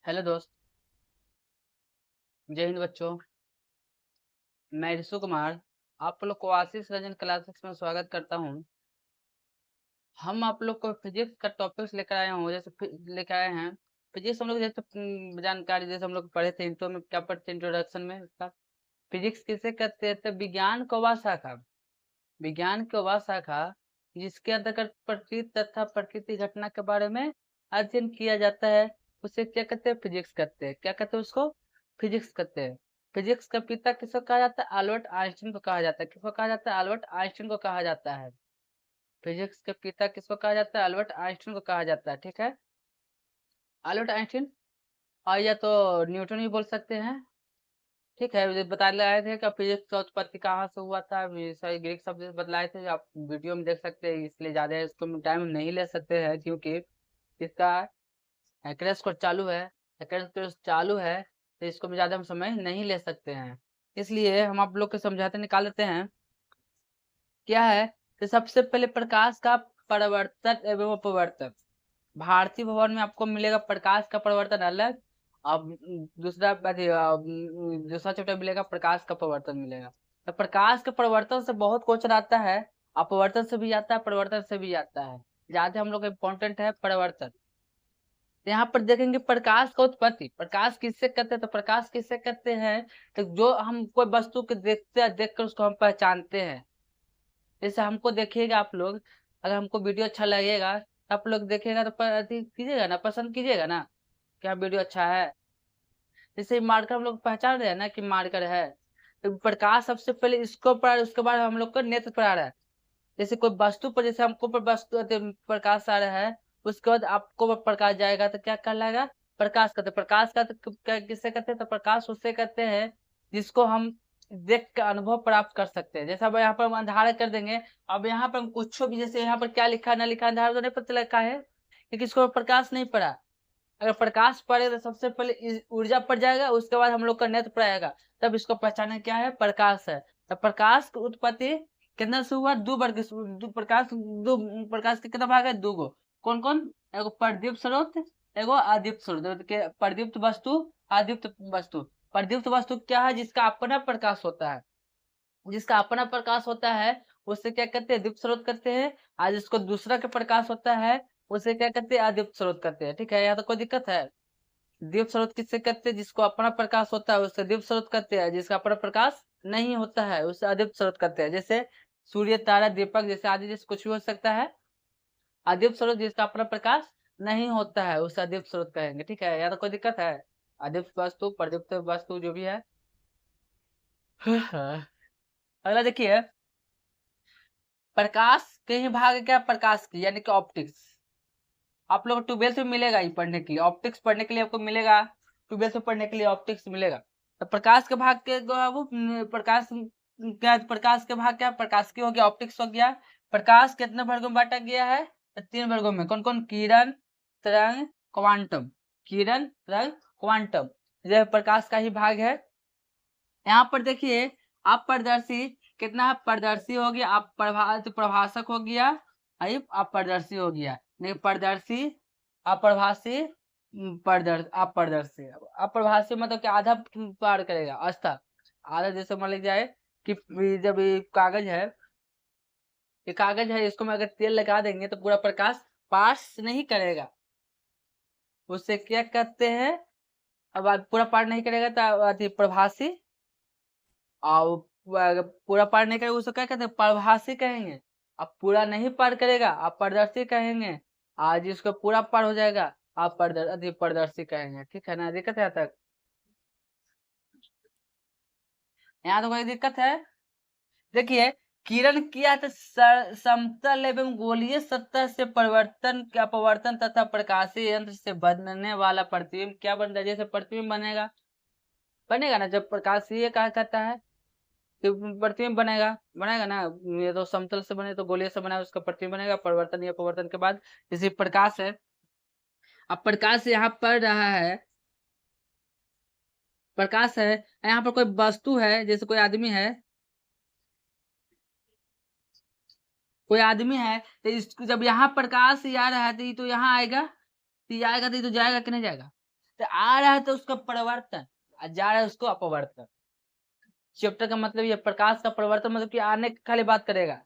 Hello दोस्त। जय हिंद बच्चों। मैं ऋषु कुमार आप लोग को आशीष रंजन क्लासेस में स्वागत करता हूँ। हम आप लोग को फिजिक्स का टॉपिक्स लेकर आए हूँ। लेकर आए हैं फिजिक्स। हम लोग जैसे जानकारी जैसे हम लोग पढ़े थे इंट्रो में, क्या पढ़ते इंट्रोडक्शन में इसका। फिजिक्स किसे कहते हैं? तो विज्ञान को वह शाखा, विज्ञान की वह शाखा जिसके अंतर्गत प्रकृति तथा प्रकृति घटना के बारे में अध्ययन किया जाता है, उसे क्या कहते हैं? फिजिक्स कहते हैं। क्या कहते हैं उसको? फिजिक्स कहते हैं। फिजिक्स का पिता किसको कहा जाता है? अल्बर्ट आइंस्टीन को कहा जाता है। किसको कहा जाता है? अल्बर्ट आइंस्टीन को कहा जाता है। फिजिक्स के पिता किसको कहा जाता है? अल्बर्ट आइंस्टीन को कहा जाता है। ठीक है, अल्बर्ट आइंस्टीन। और या तो न्यूटन भी बोल सकते हैं। ठीक है, बता आए थे कि फिजिक्स का उत्पत्ति कहाँ से हुआ था। ये सारे ग्रीक शब्द से बतलाए थे, आप वीडियो में देख सकते हैं। इसलिए ज्यादा इसको टाइम नहीं ले सकते हैं, क्योंकि इसका क्रैश कोर्स चालू है। क्रैश कोर्स चालू है, तो इसको भी ज्यादा हम समय नहीं ले सकते हैं। इसलिए हम आप लोग को समझाते निकाल लेते हैं। क्या है कि सबसे पहले प्रकाश का परिवर्तन एवं अपवर्तन। भारतीय भवन में आपको मिलेगा प्रकाश का परिवर्तन अलग। अब दूसरा चैप्टर मिलेगा प्रकाश का परिवर्तन मिलेगा। तो प्रकाश के परिवर्तन से बहुत क्वेश्चन आता है, अपवर्तन से भी आता है, परिवर्तन से भी आता है। ज्यादा हम लोग इम्पोर्टेंट है परिवर्तन। तो यहाँ पर देखेंगे प्रकाश का उत्पत्ति। प्रकाश किससे कहते हैं? तो प्रकाश किससे कहते हैं? तो जो हम कोई वस्तु को देखते हैं, देख कर उसको हम पहचानते हैं। जैसे हमको देखिएगा आप लोग, अगर हमको वीडियो अच्छा लगेगा तो आप लोग देखिएगा तो कीजिएगा ना, पसंद कीजिएगा ना, क्या वीडियो अच्छा है। जैसे मार्कर हम लोग पहचान रहे हैं ना कि मार्कर है। तो प्रकाश सबसे पहले इसको पढ़ा, उसके बाद हम लोग को नेत्र पर आ रहा है। जैसे कोई वस्तु पर, जैसे हमको पर वस्तु प्रकाश आ रहा है, उसके बाद आपको पर प्रकाश जाएगा तो क्या कहलाएगा? प्रकाश कहते हैं। प्रकाश का किससे कहते हैं? तो प्रकाश उससे कहते हैं जिसको हम देख कर अनुभव प्राप्त कर सकते हैं। जैसे अब यहाँ पर हम अंधारा कर देंगे, अब यहाँ पर हम कुछ भी, जैसे यहाँ पर क्या लिखा है ना लिखा है, अंधारा तो नहीं पता लगा है, क्योंकि इसको प्रकाश नहीं पड़ा। अगर प्रकाश पड़े तो सबसे पहले ऊर्जा पड़ जाएगा, उसके बाद हम लोग का नेत्र पड़ेगा, तब इसको पहचाने क्या है? प्रकाश है। तो प्रकाश की उत्पत्ति कितना से हुआ? दो वर्ग दो प्रकाश के कितना भाग है? दो गो। कौन कौन? एगो प्रदीप्त स्रोत, एगो अदीप्त स्रोत। प्रदीप्त वस्तु, अदीप्त वस्तु। प्रदीप्त वस्तु क्या है? जिसका अपना प्रकाश होता है, जिसका अपना प्रकाश होता है उससे क्या कहते हैं? दीप्त स्रोत करते हैं। आज जिसको दूसरा का प्रकाश होता है उसे क्या कहते हैं? अदीप्त स्रोत करते हैं। ठीक है, यहाँ तो कोई दिक्कत है? दीप स्रोत किससे कहते हैं? जिसको अपना प्रकाश होता है उससे दीप स्रोत कहते हैं। जिसका अपना प्रकाश नहीं होता है उससे अदीप्त स्रोत कहते हैं। जैसे सूर्य, तारा, दीपक, जैसे आदि, जैसे कुछ भी हो सकता है। अदीप्त स्रोत जिसका अपना प्रकाश नहीं होता है उसे अदीप्त स्रोत कहेंगे। ठीक है, या तो कोई दिक्कत है? अदीप्त वस्तु, प्रदीप्त वस्तु, जो भी है। अगला देखिए, प्रकाश के ही भाग क्या? प्रकाश की यानी कि ऑप्टिक्स। आप लोग ट्वेल्थ में मिलेगा ही पढ़ने के लिए, ऑप्टिक्स पढ़ने के लिए आपको मिलेगा। ट्वेल्थ में पढ़ने के लिए ऑप्टिक्स मिलेगा। तो प्रकाश के भाग के प्रकाश क्या? प्रकाश के भाग क्या? प्रकाश की हो गया, ऑप्टिक्स हो गया। प्रकाश कितने वर्गों में बांटा गया है? तो तीन वर्गों में। कौन कौन? किरण, तरंग, क्वांटम। किरण, तरंग, क्वांटम, यह प्रकाश का ही भाग है। यहाँ पर देखिए, अपरदर्शी कितना है? पारदर्शी हो गया, आप प्रभाषक हो गया, अपरदर्शी हो गया। नहीं, पारदर्शी, अप्रभासी, अपारदर्शी। अप्रभासी मतलब कि आधा पार करेगा, आस्था आधा। जैसे मान लीजिए जाए कि जब ये कागज है, ये कागज है, इसको में अगर तेल लगा देंगे तो पूरा प्रकाश पास नहीं करेगा। उससे क्या कहते हैं? अब पूरा पार नहीं करेगा तो प्रभासी। और पूरा पार नहीं करेगा उसको क्या कहते हैं? प्रभासी कहेंगे। अब पूरा नहीं पार करेगा आप पारदर्शी कहेंगे। आज जिसको पूरा पार हो जाएगा आप पारदर्शी कहेंगे। ठीक है ना? दिक्कत है यहाँ तक? यहाँ तो कोई दिक्कत है? देखिए, किरण किया तो समतल एवं गोलीय सतह से परिवर्तन का अपवर्तन तथा प्रकाशीय यंत्र से बनने वाला प्रतिबिंब क्या बन रहा है? जैसे प्रतिबिंब बनेगा, बनेगा ना जब प्रकाशीय कहा कहता है तो प्रतिबिंब बनेगा, बनेगा ना। ये तो समतल से बने तो गोलीय से बना, उसका प्रतिबिंब बनेगा परिवर्तन या अपवर्तन के बाद। जैसे प्रकाश है, अब प्रकाश यहाँ पड़ रहा है, प्रकाश है, यहाँ पर कोई वस्तु है, जैसे कोई आदमी है, कोई आदमी है, तो जब यहाँ प्रकाश आ रहा है तो ये तो यहाँ आएगा, तो ये आएगा तो ये तो जाएगा कि नहीं जाएगा? तो आ रहा है तो उसका परिवर्तन, जा रहा है उसको अपवर्तन। चैप्टर का मतलब ये प्रकाश का परिवर्तन मतलब कि आने की खाली बात करेगा,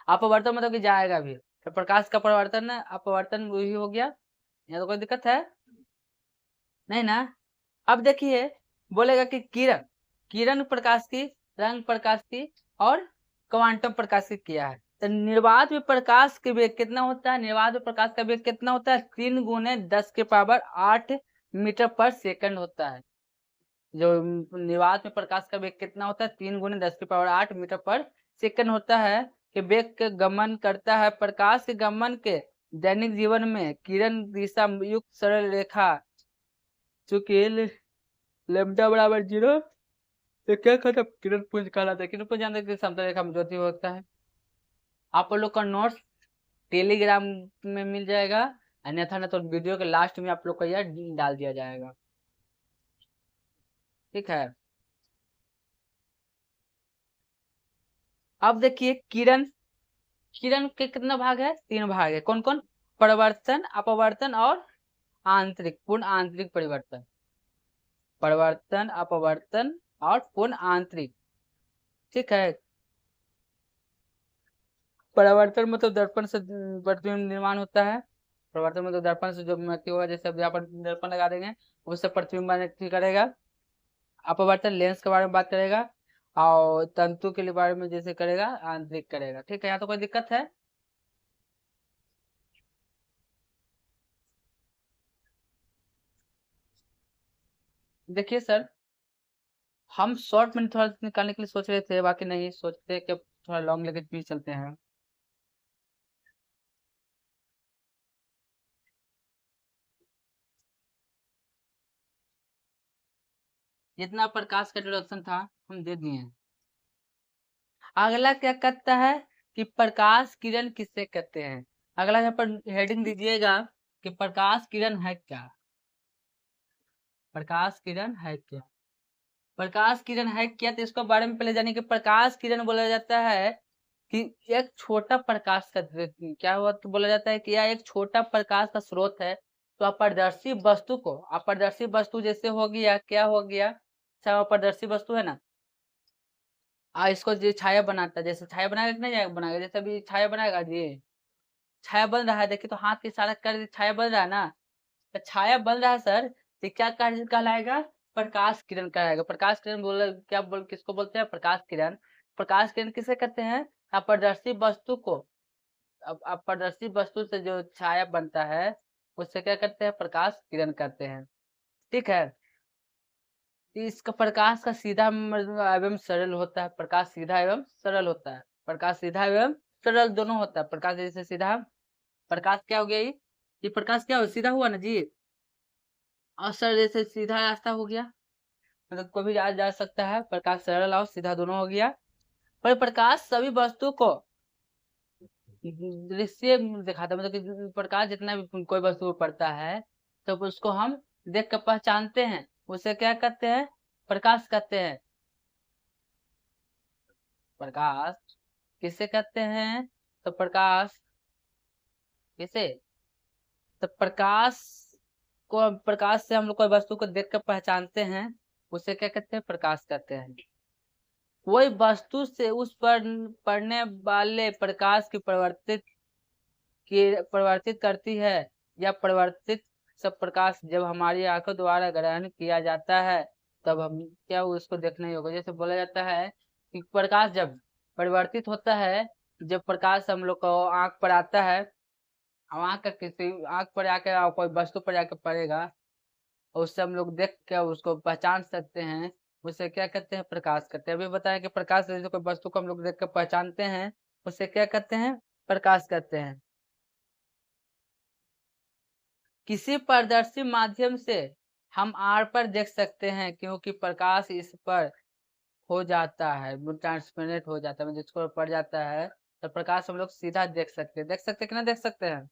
अपवर्तन मतलब कि जाएगा भी। तो प्रकाश का परिवर्तन अपवर्तन वही हो गया। यहाँ तो कोई दिक्कत है नहीं ना। अब देखिए बोलेगा कि किरण, किरण प्रकाश की, रंग प्रकाश की और क्वांटम प्रकाश की किया है। तो निर्वात में प्रकाश के वेग कितना होता है, निर्वात में प्रकाश का वेग कितना होता है, 3 गुने 10 के पावर 8 मीटर पर सेकंड होता है। जो निर्वात में प्रकाश का वेग कितना होता है, 3 गुने 10 के पावर 8 मीटर पर सेकंड होता है। कि वेग के गमन करता है, प्रकाश के गमन के दैनिक जीवन में किरण दिशा युक्त सरल रेखा चूंकि लेमडा बराबर 0 तो क्या कहता है, किरण पुंज कहलाता है। किरण पुंज जानते हैं कि समतल रेखा में ज्योति होता है। आप लोग का नोट्स टेलीग्राम में मिल जाएगा, अन्यथा ना तो वीडियो के लास्ट में आप लोग का यह डाल दिया जाएगा, ठीक है। अब देखिए किरण, किरण के कितना भाग है, 3 भाग है। कौन कौन, परिवर्तन, अपवर्तन और आंतरिक, पूर्ण आंतरिक परिवर्तन। परिवर्तन, अपवर्तन और पूर्ण आंतरिक, ठीक है। परिवर्तन मतलब दर्पण से प्रतिबिंब निर्माण होता है। परिवर्तन मतलब दर्पण से जो व्यक्ति होगा, जैसे अभी आप दर्पण लगा देंगे उससे प्रतिबिंब करेगा। अपवर्तन लेंस के बारे में बात करेगा, और तंतु के बारे में जैसे करेगा, आंतरिक करेगा, ठीक है। यहाँ तो कोई दिक्कत है। देखिए सर, हम शॉर्ट में थोड़ा निकालने के लिए सोच रहे थे, बाकी नहीं सोचते कि थोड़ा लॉन्ग लेके भी चलते हैं। जितना प्रकाश का इंट्रोडक्शन था हम दे दिए हैं। अगला क्या कहता है कि प्रकाश किरण किससे कहते हैं। अगला यहाँ पर हेडिंग दीजिएगा कि प्रकाश किरण है क्या। प्रकाश किरण है क्या, प्रकाश किरण है क्या, तो इसको बारे में पहले जानिए कि प्रकाश किरण बोला जाता है कि एक छोटा प्रकाश का क्या हुआ, तो बोला जाता है कि यह एक छोटा प्रकाश का स्रोत है। तो अपारदर्शी वस्तु को, अपारदर्शी वस्तु जैसे हो गया, क्या हो गया, अपारदर्शी वस्तु है ना, इसको जो छाया बनाता है, जैसे छाया बनाएगा कि नहीं बनाएगा, जैसे अभी छाया बनाएगा जी, छाया बन रहा है, देखिए तो हाथ के इशारा कर छाया बन रहा है ना। तो छाया बन रहा है सर, तो क्या कहलाएगा, प्रकाश किरण कहलाएगा। प्रकाश किरण क्या किसको बोलते हैं, प्रकाश किरण। प्रकाश किरण किसे कहते हैं, अपारदर्शी वस्तु को, अब अपारदर्शी वस्तु से जो छाया बनता है उससे क्या करते हैं, प्रकाश किरण करते हैं, ठीक है। इसका प्रकाश का सीधा एवं सरल होता है, प्रकाश सीधा एवं सरल होता है, प्रकाश सीधा एवं सरल दोनों होता है। प्रकाश जैसे सीधा, प्रकाश क्या हो गया, ये प्रकाश क्या हो, सीधा हुआ ना जी, और सरल जैसे सीधा रास्ता हो गया, मतलब कोई भी जा सकता है। प्रकाश सरल और सीधा दोनों हो गया। पर प्रकाश सभी वस्तु को दृश्य दिखाता है, मतलब कि प्रकाश जितना भी कोई वस्तु पड़ता है तो उसको हम देख कर पहचानते हैं, उसे क्या कहते हैं, प्रकाश कहते हैं। प्रकाश किसे कहते हैं, तो प्रकाश किसे, तो प्रकाश को, प्रकाश से हम लोग कोई वस्तु को देख कर पहचानते हैं, उसे क्या कहते हैं, प्रकाश कहते हैं। कोई वस्तु से उस पर पड़ने वाले प्रकाश की परिवर्तित करती है, या परिवर्तित सब प्रकाश जब हमारी आंखों द्वारा ग्रहण किया जाता है तब हम क्या उसको देखना ही होगा। जैसे बोला जाता है कि प्रकाश जब परिवर्तित होता है, जब प्रकाश हम लोग को आंख पर आता है, आंख का किसी आंख पर आके कोई वस्तु पर जाके पड़ेगा, और उससे हम लोग देख के उसको पहचान सकते हैं, उसे क्या कहते हैं, प्रकाश कहते हैं। अभी बताया कि प्रकाश जैसे कोई वस्तु को हम लोग देख कर पहचानते हैं, उसे क्या कहते हैं, प्रकाश कहते हैं। किसी पारदर्शी माध्यम से हम आर पर देख सकते हैं, क्योंकि प्रकाश इस पर हो जाता है, ट्रांसपेरेंट हो जाता है, जिसको पड़ जाता है तो प्रकाश हम लोग सीधा देख सकते हैं। देख सकते हैं कि ना देख सकते हैं।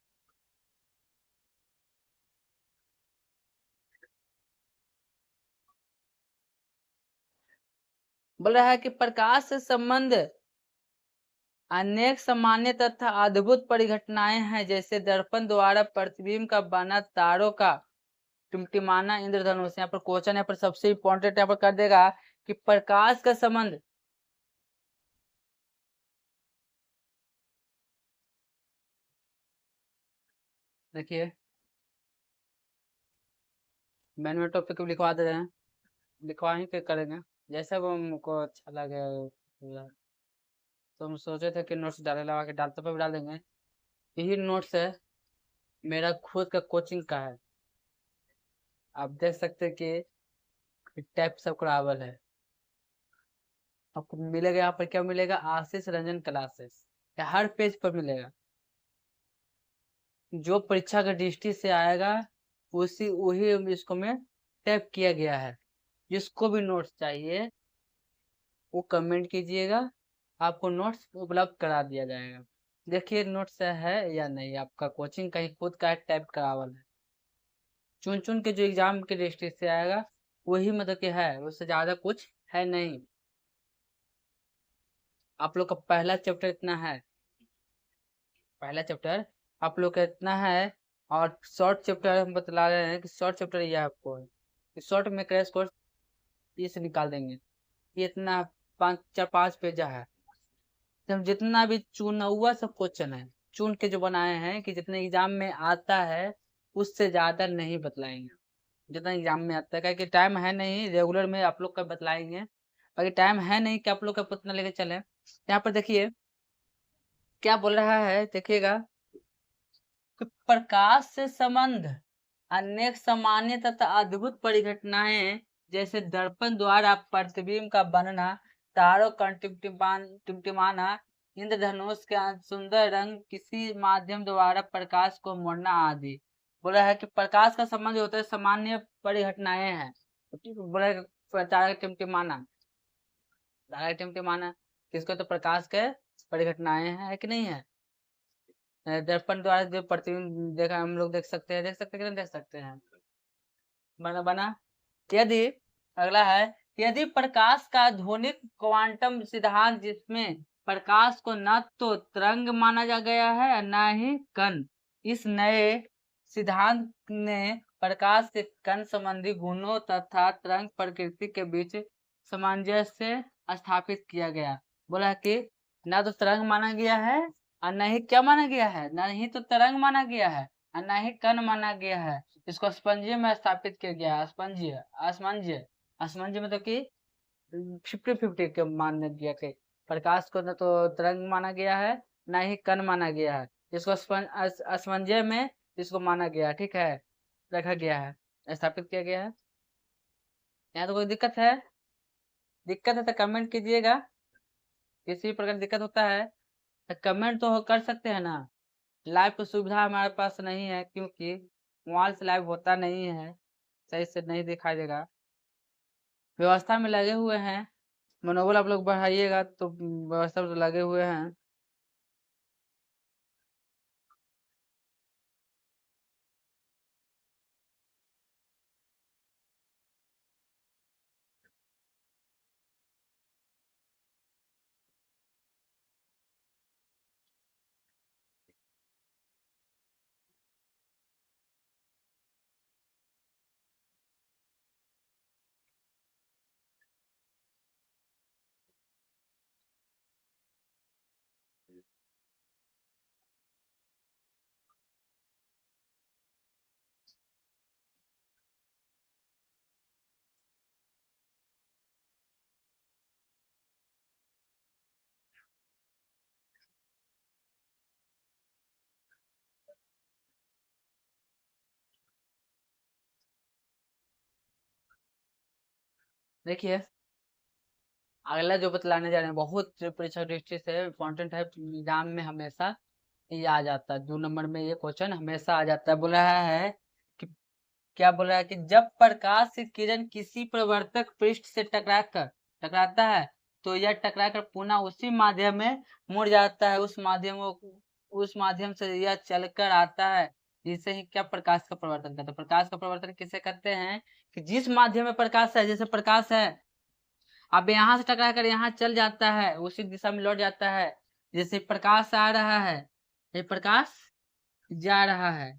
बोल रहा है कि प्रकाश से संबंध अनेक सामान्य तथा अद्भुत परिघटनाएं हैं, जैसे दर्पण द्वारा प्रतिबिंब का बना तारों का टिमटिमाना इंद्रधनुष। यहाँ पर क्वेश्चन यहाँ पर सबसे इंपॉर्टेंट यहाँ पर कर देगा कि प्रकाश का संबंध देखिए मैन में टॉपिक लिखवा दे रहे हैं, लिखवा ही के करेंगे जैसे वो हमको अच्छा लगे। तो हम सोचे थे कि नोट्स डाले लगा के डालते पे भी डाल देंगे। यही नोट्स है मेरा खुद का कोचिंग का है। आप देख सकते हैं कि टाइप सब क्लावल है। आपको मिलेगा यहाँ पर क्या मिलेगा, आशीष रंजन क्लासेस, हर पेज पर मिलेगा। जो परीक्षा का दृष्टि से आएगा वही इसको में टाइप किया गया है। जिसको भी नोट्स चाहिए वो कमेंट कीजिएगा, आपको नोट्स उपलब्ध करा दिया जाएगा। देखिए नोट्स है या नहीं, आपका कोचिंग का ही खुद का टाइप करावल है। चुन चुन के जो एग्जाम के दृष्टि से आएगा वही मतलब कि है, उससे ज्यादा कुछ है नहीं। आप लोग का पहला चैप्टर इतना है, पहला चैप्टर आप लोग का इतना है। और शॉर्ट चैप्टर हम बतला रहे हैं कि शॉर्ट चैप्टर ये आपको है, शॉर्ट में क्रैश कोर्स ये से निकाल देंगे। ये इतना 5 पेजा है। तो हम जितना भी चुना हुआ सब क्वेश्चन है चुन के जो बनाए हैं कि जितने एग्जाम में आता है उससे ज्यादा नहीं बतलाएंगे। जितना एग्जाम में आता है क्योंकि टाइम है नहीं, रेगुलर में आप लोग का बतलाएंगे, बाकी टाइम है नहीं कि आप लोग का उतना लेके चले। यहाँ पर देखिए क्या बोल रहा है, देखिएगा कि प्रकाश से संबंध अनेक सामान्य तथा अद्भुत परिघटनाएं जैसे दर्पण द्वारा प्रतिबिंब का बनना, तारों का टिमटिमाना, इंद्रधनुष के सुंदर रंग, किसी माध्यम द्वारा प्रकाश को मोड़ना आदि। बोला है कि प्रकाश का संबंध होता है सामान्य परिघटनाएं हैं। बोला है तारा का टिमटिमाना, तारा का टिमटिमाना किसको, तो प्रकाश के परिघटनाएं है कि नहीं है। दर्पण द्वारा जो प्रतिबिंब देखा हम लोग देख सकते हैं, देख सकते हैं कि नहीं देख सकते हैं। बना यदि अगला है, यदि प्रकाश का ध्वनिक क्वांटम सिद्धांत जिसमें प्रकाश को न तो तरंग माना जा गया है न ही कण, इस नए सिद्धांत ने प्रकाश के कण संबंधी गुणों तथा तरंग प्रकृति के बीच सामंजस्य स्थापित किया गया। बोला कि न तो तरंग माना गया है और न ही क्या माना गया है, न ही तो तरंग माना गया है और न ही कण माना गया है। इसको स्पंजीय में स्थापित किया गया। स्पंजीय असमंजय, असमंजय मतलब कि 50-50 के मान दिया कि प्रकाश को न तो तरंग माना गया है न ही कण माना गया है। इसको असमंजय में इसको माना गया, ठीक है, रखा गया है, स्थापित किया गया है। यहाँ तो कोई दिक्कत है, दिक्कत है तो कमेंट कीजिएगा। किसी प्रकार दिक्कत होता है तो कमेंट तो कर सकते हैं ना। लाइव की सुविधा हमारे पास नहीं है क्योंकि मोबाइल से लाइव होता नहीं है, सही से नहीं दिखाई देगा। व्यवस्था में लगे हुए हैं, मनोबल आप लोग बढ़ाइएगा तो व्यवस्था में तो लगे हुए हैं। देखिए अगला जो बतलाने जा रहे हैं बहुत परीक्षा दृष्टि से इम्पोर्टेंट है, एग्जाम में हमेशा ये आ जाता है, 2 नंबर में ये क्वेश्चन हमेशा आ जाता है। बोल रहा है कि क्या बोल रहा है कि जब प्रकाश की किरण किसी प्रवर्तक पृष्ठ से टकराता है तो यह टकराकर पुनः उसी माध्यम में मुड़ जाता है, उस माध्यम से यह चलकर आता है, जिसे ही क्या प्रकाश का प्रवर्तन कहते हैं। प्रकाश का प्रवर्तन किसे कहते हैं कि जिस माध्यम में प्रकाश है, जैसे प्रकाश है अब यहाँ से टकरा कर यहाँ चल जाता है, उसी दिशा में लौट जाता है। जैसे प्रकाश आ रहा है, ये प्रकाश जा रहा है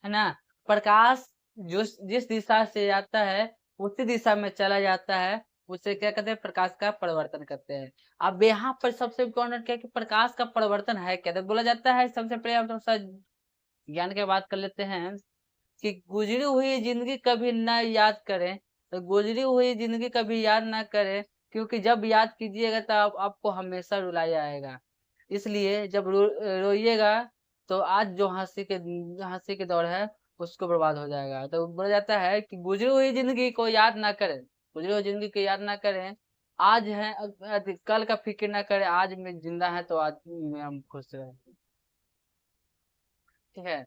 ना। प्रकाश जो जिस दिशा से आता है उसी दिशा में चला जाता है, उसे क्या कहते हैं, प्रकाश का परिवर्तन करते हैं। अब यहाँ पर सबसे इम्पोर्टेंट क्या है कि प्रकाश का परिवर्तन है क्या, तो बोला जाता है, सबसे पहले हम थोड़ा सा ज्ञान की बात कर लेते हैं कि गुजरी हुई जिंदगी कभी ना याद करें, तो गुजरी हुई जिंदगी कभी याद ना करें, क्योंकि जब याद कीजिएगा तो आपको हमेशा रुलाया आएगा। इसलिए जब रोइएगा तो आज जो हंसी के दौर है उसको बर्बाद हो जाएगा। तो बोला जाता है कि गुजरी हुई जिंदगी को याद ना करें, गुजरी हुई जिंदगी को याद ना करें, आज है कल का फिक्र ना करें, आज में जिंदा है तो आज में हम खुश रहे। ठीक है।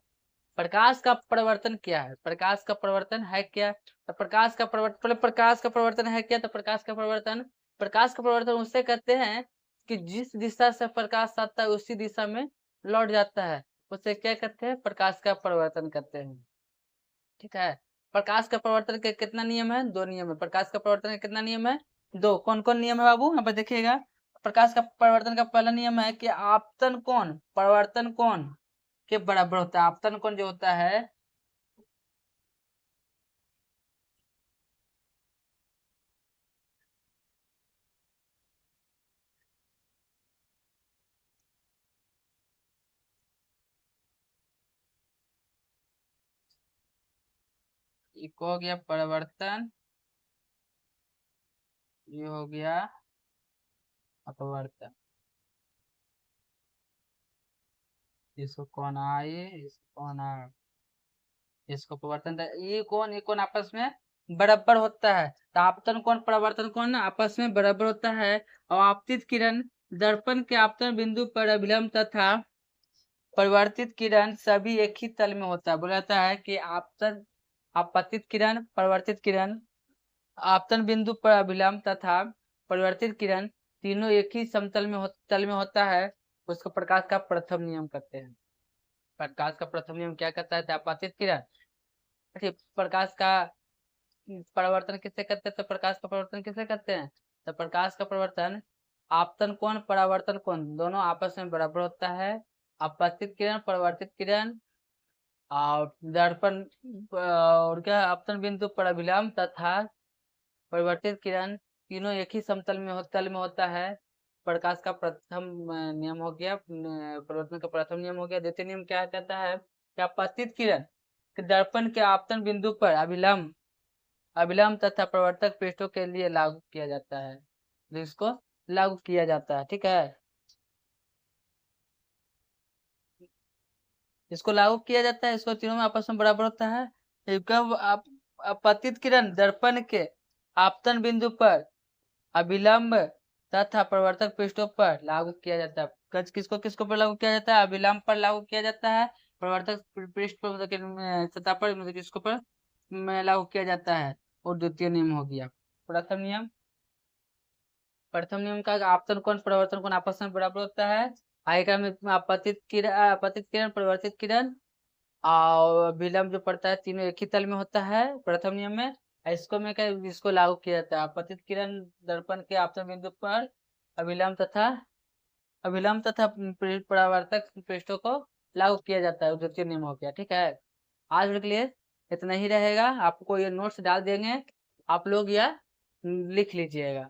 प्रकाश का परिवर्तन क्या है, प्रकाश का परिवर्तन है क्या, तो प्रकाश का परिवर्तन, पहले प्रकाश का परिवर्तन है क्या, तो प्रकाश का परिवर्तन उससे कहते हैं कि जिस दिशा से प्रकाश आता है उसी दिशा में लौट जाता है, उसे क्या कहते हैं, प्रकाश का परिवर्तन कहते हैं। ठीक है। प्रकाश का परिवर्तन के कितना नियम है, दो नियम है। प्रकाश का परिवर्तन के कितना नियम है, दो। कौन कौन नियम है बाबू, यहाँ पर देखिएगा। प्रकाश का परिवर्तन का पहला नियम है कि आपतन कोण परिवर्तन कोण के बराबर होता है। आपतन कोण जो होता है, एक हो गया परिवर्तन, ये हो गया अपवर्तन। इसको कौन आए, इसको कौन आ, इसको परिवर्तन, ये कौन आपस में बराबर होता है। तो आपतन कौन परिवर्तन कौन आपस में बराबर होता है। और आपतित किरण दर्पण के आपतन बिंदु पर अभिलंब तथा परिवर्तित किरण सभी एक ही तल में होता है। बोला जाता है कि आपतन आपतित किरण परिवर्तित किरण आपतन बिंदु पर अभिलंब तथा परिवर्तित किरण तीनों एक ही समतल में तल में होता है, उसको प्रकाश का प्रथम नियम कहते हैं। प्रकाश का प्रथम नियम क्या कहता है, तो आपतित किरण, ठीक, प्रकाश का परिवर्तन किससे करते हैं, तो प्रकाश का परिवर्तन किससे करते हैं, तो प्रकाश का परिवर्तन आपतन कोण परावर्तन कोण दोनों आपस में बराबर होता है। आपतित किरण परिवर्तित किरण और दर्पण और क्या आपतन बिंदु पर अभिलंब तथा परिवर्तित किरण तीनों एक ही समतल में तल में होता है। प्रकाश का प्रथम नियम हो गया, परिवर्तन का प्रथम नियम हो गया। द्वितीय नियम क्या कहता है कि आपतित किरण दर्पण के आपतन बिंदु पर अभिलंब अभिलंब तथा प्रवर्तक पृष्ठों के लिए लागू किया जाता है, तो इसको लागू किया जाता है। ठीक है, इसको लागू किया जाता है, इसको तीनों में आपस में बराबर होता है। कब आप अपतित किरण दर्पण के आपतन बिंदु पर अभिलंब तथा प्रवर्तक पृष्ठों पर लागू किया जाता है। किसको किसको पर लागू किया जाता है, अभिलंब पर लागू किया जाता है, प्रवर्तक पृष्ठ पर मतलब सतह पर मतलब किसको पर लागू किया जाता है। और द्वितीय नियम हो गया। प्रथम नियम, प्रथम नियम का आपतन कोण परिवर्तन कोण आपस में बराबर होता है। आयका में आपतित किरण परिवर्तित किरण और विलंब जो पड़ता है तीनों एक ही तल में होता है प्रथम नियम में। इसको में क्या, इसको लागू किया जाता है आपतित किरण दर्पण के आपतन बिंदु पर अभिलंब तथा परावर्तक पृष्ठों को लागू किया जाता है, द्वितीय नियम हो गया। ठीक है, आज के लिए इतना ही रहेगा। आपको ये नोट्स डाल देंगे, आप लोग यह लिख लीजिएगा।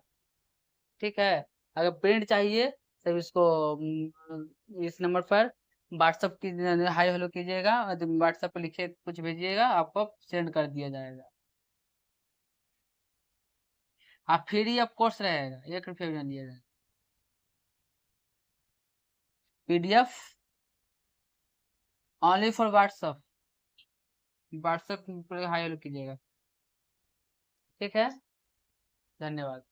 ठीक है, अगर प्रिंट चाहिए तो इसको इस नंबर पर व्हाट्सअप की हाई हेलो कीजिएगा, व्हाट्सएप पर लिखे कुछ भेजिएगा, आपको सेंड कर दिया जाएगा। आप फ्री ऑफ कोर्स रहेगा, 1 रुपया भी नहीं दिया जाएगा। PDF only for WhatsApp, WhatsApp पर हाई हेलो कीजिएगा। ठीक है, धन्यवाद।